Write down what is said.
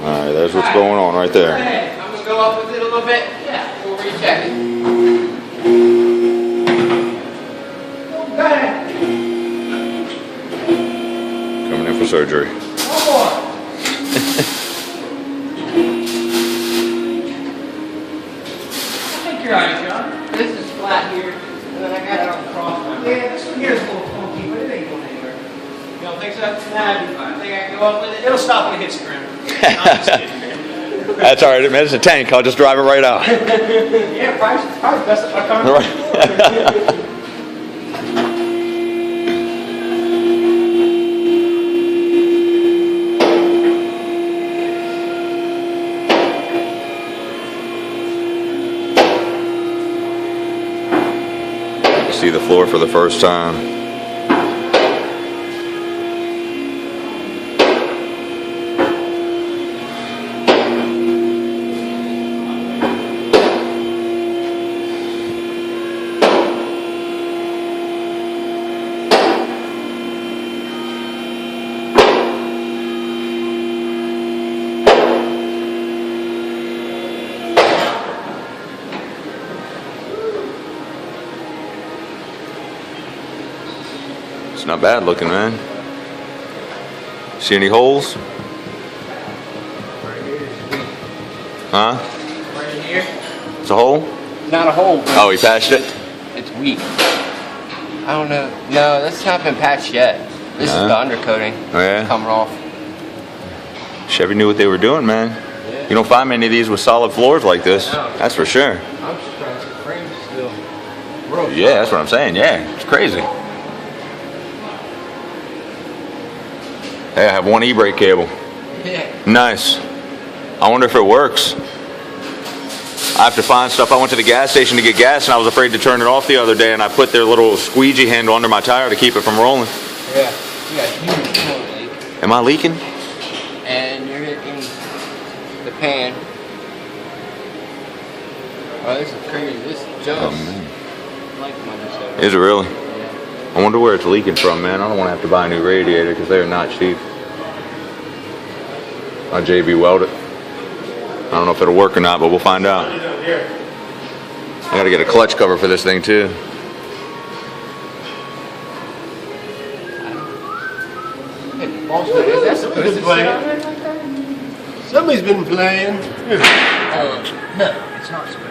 Alright, there's what's going on right there. Okay, I'm going to go up with it a little bit. Yeah, we'll recheck it. Okay. Coming in for surgery. One more. I think you're alright, John. This is flat here, and then I got it on the cross. Yeah, this one here is a little funky, but it ain't going anywhere. You don't think so? Nah, it'll be fine. I think I can go up with it. It'll stop when it hits the ground. I'm just kidding, man. That's alright, man. It's a tank. I'll just drive it right out. Yeah, probably best if I come. See the floor for the first time. It's not bad looking, man. See any holes? Huh? Right in here. It's a hole? Not a hole. Oh, he patched it? It's weak. I don't know. No, this has not been patched yet. This is the undercoating. Oh, yeah? Coming off. Chevy knew what they were doing, man. Yeah. You don't find many of these with solid floors like this. No. That's for sure. I'm surprised the frame's still real Yeah, that's what I'm saying. Yeah, it's crazy. Hey, I have one e-brake cable. Yeah. Nice. I wonder if it works. I have to find stuff. I went to the gas station to get gas and I was afraid to turn it off the other day, and I put their little squeegee handle under my tire to keep it from rolling. Yeah. You got a huge oil leak. Am I leaking? And you're hitting the pan. Oh, this is crazy. This is just like my. Is it really? Yeah. I wonder where it's leaking from, man. I don't want to have to buy a new radiator because they're not cheap. I'll JB weld it. I don't know if it'll work or not, but we'll find out. I gotta get a clutch cover for this thing too. That's supposed to playing. Somebody's been playing. No, it's not supposed to.